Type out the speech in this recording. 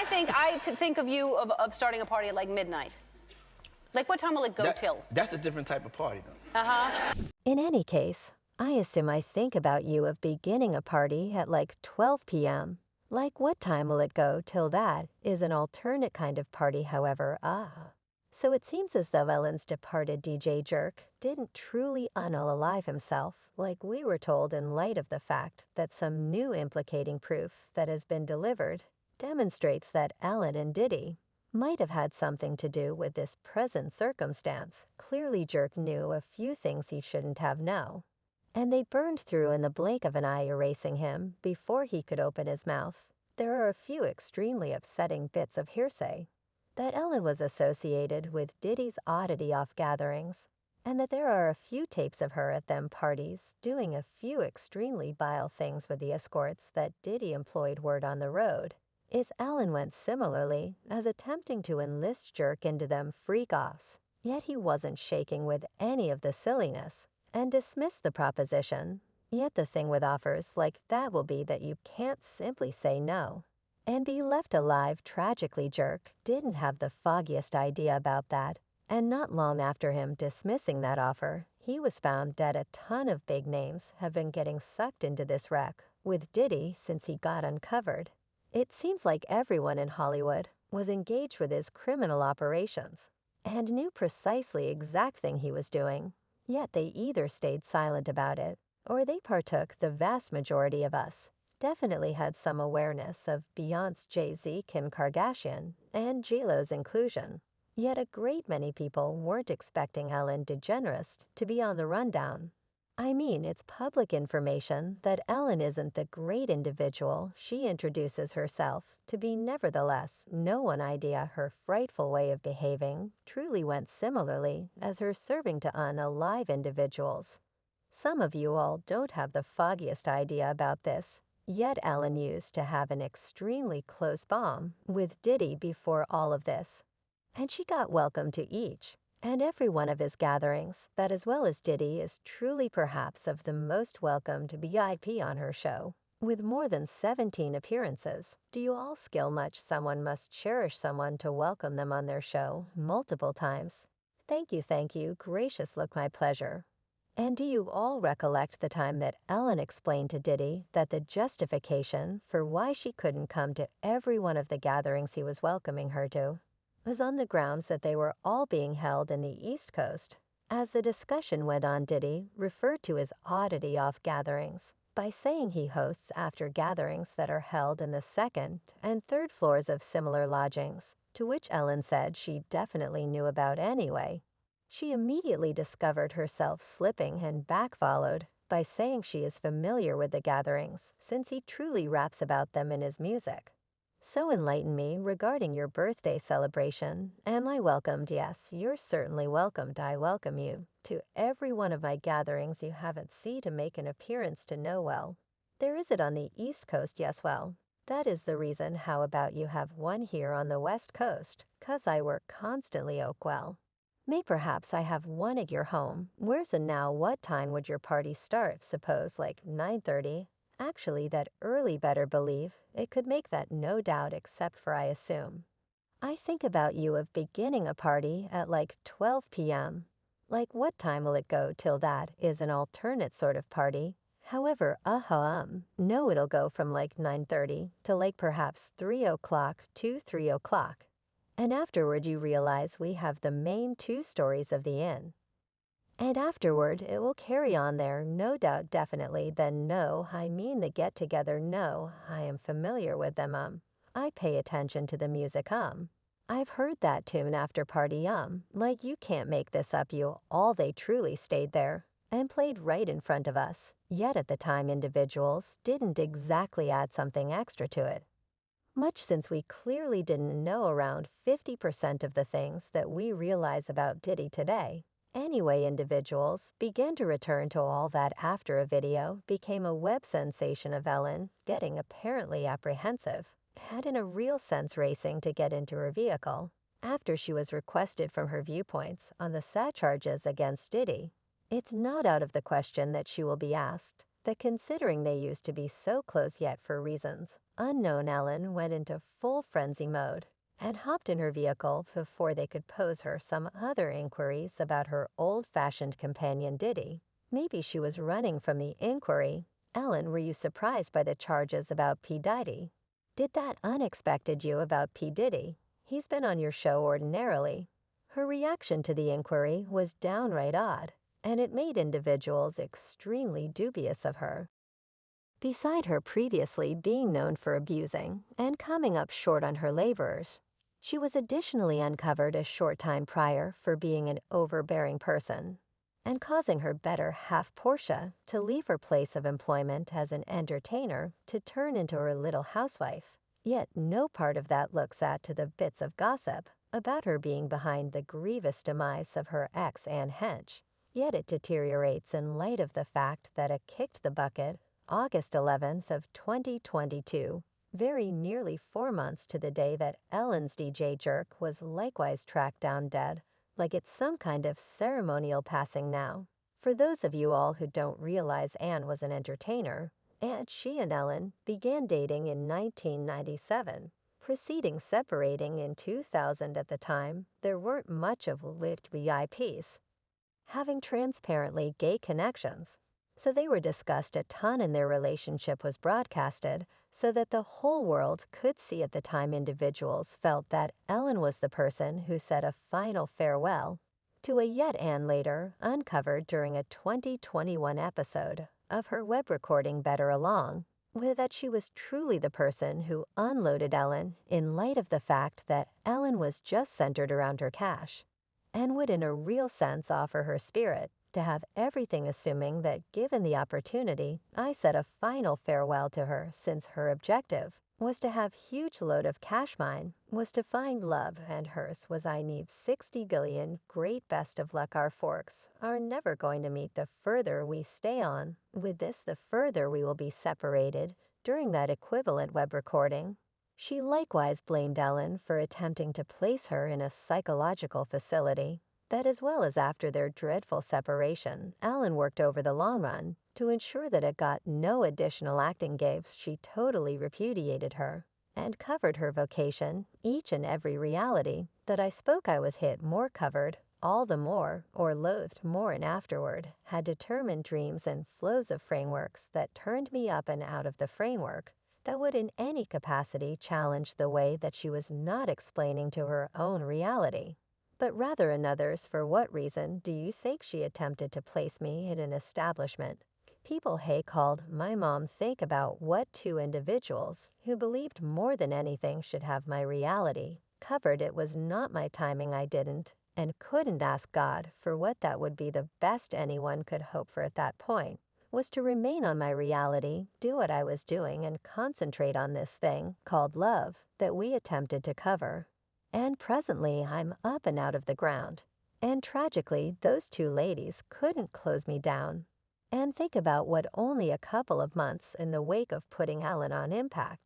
I think of you of starting a party at like midnight. Like, what time will it go till? That's a different type of party, though. In any case, I assume I think about you of beginning a party at like 12 p.m. Like, what time will it go till that is an alternate kind of party, however, So it seems as though Ellen's departed DJ jerk didn't truly unalive himself like we were told, in light of the fact that some new implicating proof that has been delivered demonstrates that Ellen and Diddy might have had something to do with this present circumstance. Clearly Jerk knew a few things he shouldn't have known, and they burned through in the blink of an eye, erasing him before he could open his mouth. There are a few extremely upsetting bits of hearsay: that Ellen was associated with Diddy's oddity off gatherings, and that there are a few tapes of her at them parties doing a few extremely vile things with the escorts that Diddy employed word on the road. Is Ellen went similarly as attempting to enlist Jerk into them freak-offs, yet he wasn't shaking with any of the silliness and dismissed the proposition. Yet the thing with offers like that will be that you can't simply say no and be left alive. Tragically, Jerk didn't have the foggiest idea about that, and not long after him dismissing that offer, he was found dead. A ton of big names have been getting sucked into this wreck with Diddy since he got uncovered. It seems like everyone in Hollywood was engaged with his criminal operations and knew precisely exact thing he was doing, yet they either stayed silent about it or they partook. The vast majority of us definitely had some awareness of Beyonce, Jay-Z, Kim Kardashian, and J-Lo's inclusion. Yet a great many people weren't expecting Ellen DeGeneres to be on the rundown. I mean, it's public information that Ellen isn't the great individual she introduces herself to be. Nevertheless, no one idea her frightful way of behaving truly went similarly as her serving to unalive individuals. Some of you all don't have the foggiest idea about this. Yet Ellen used to have an extremely close bond with Diddy before all of this, and she got welcome to each and every one of his gatherings. That, as well as Diddy, is truly perhaps of the most welcomed VIP on her show, with more than 17 appearances. Do you all skill much? Someone must cherish someone to welcome them on their show multiple times. Thank you, gracious look, my pleasure. And do you all recollect the time that Ellen explained to Diddy that the justification for why she couldn't come to every one of the gatherings he was welcoming her to was on the grounds that they were all being held in the East Coast? As the discussion went on, Diddy referred to his oddity off gatherings by saying he hosts after gatherings that are held in the second and third floors of similar lodgings, to which Ellen said she definitely knew about anyway. She immediately discovered herself slipping and back-followed by saying she is familiar with the gatherings since he truly raps about them in his music. So enlighten me regarding your birthday celebration. Am I welcomed? Yes, you're certainly welcomed. I welcome you to every one of my gatherings. You haven't seen to make an appearance to know well. There is it on the East Coast? Yes, well, that is the reason. How about you have one here on the West Coast? 'Cause I work constantly. Well, may perhaps I have one at your home. Where's it now? What time would your party start? Suppose like 9:30. Actually, that early, better believe it could make that, no doubt, except for I assume. I think about you of beginning a party at like 12 p.m. Like, what time will it go till that is an alternate sort of party. However, no, it'll go from like 9:30 to like perhaps 3 o'clock to 3 o'clock. And afterward you realize we have the main 2 stories of the inn. And afterward it will carry on there, no doubt, definitely. Then no, I mean the get-together. No, I am familiar with them. I pay attention to the music. I've heard that tune after party. Like, you can't make this up. You all, they truly stayed there and played right in front of us. Yet at the time individuals didn't exactly add something extra to it. Much, since we clearly didn't know around 50% of the things that we realize about Diddy today. Anyway, individuals began to return to all that after a video became a web sensation of Ellen getting apparently apprehensive, and in a real sense racing to get into her vehicle, after she was requested from her viewpoints on the sad charges against Diddy. It's not out of the question that she will be asked that, considering they used to be so close, yet for reasons unknown Ellen went into full frenzy mode and hopped in her vehicle before they could pose her some other inquiries about her old-fashioned companion Diddy. Maybe she was running from the inquiry. Ellen, were you surprised by the charges about P. Diddy? Did that unexpected you about P. Diddy? He's been on your show ordinarily. Her reaction to the inquiry was downright odd, and it made individuals extremely dubious of her. Beside her previously being known for abusing and coming up short on her laborers, she was additionally uncovered a short time prior for being an overbearing person and causing her better half Portia to leave her place of employment as an entertainer to turn into her little housewife. Yet no part of that looks at to the bits of gossip about her being behind the grievous demise of her ex Anne Heche. Yet it deteriorates in light of the fact that a kicked the bucket August 11th of 2022, very nearly 4 months to the day that Ellen's DJ jerk was likewise tracked down dead, like it's some kind of ceremonial passing now. For those of you all who don't realize Anne was an entertainer, she and Ellen began dating in 1997, preceding separating in 2000. At the time, there weren't much of lit VIPs having transparently gay connections, so they were discussed a ton and their relationship was broadcasted so that the whole world could see. At the time, individuals felt that Ellen was the person who said a final farewell to a yet Anne later uncovered during a 2021 episode of her web recording Better Along, with that she was truly the person who unloaded Ellen in light of the fact that Ellen was just centered around her cash and would in a real sense offer her spirit to have everything, assuming that given the opportunity, I said a final farewell to her, since her objective was to have huge load of cash. Mine was to find love, and hers was I need 60 billion. Great best of luck. Our forks are never going to meet the further we stay on. With this, the further we will be separated during that equivalent web recording. She likewise blamed Ellen for attempting to place her in a psychological facility. That as well as after their dreadful separation, Ellen worked over the long run to ensure that it got no additional acting gigs. She totally repudiated her and covered her vocation. Each and every reality that I spoke I was hit more covered, all the more, or loathed more, and afterward had determined dreams and flows of frameworks that turned me up and out of the framework that would in any capacity challenge the way that she was not explaining to her own reality, but rather another's. For what reason do you think she attempted to place me in an establishment people called my mom? Think about what two individuals who believed more than anything should have my reality covered. It was not my timing. I didn't and couldn't ask God for what that would be. The best anyone could hope for at that point was to remain on my reality, do what I was doing, and concentrate on this thing called love that we attempted to cover. And presently I'm up and out of the ground. And tragically, those two ladies couldn't close me down. And think about what only a couple of months in the wake of putting Ellen on Impact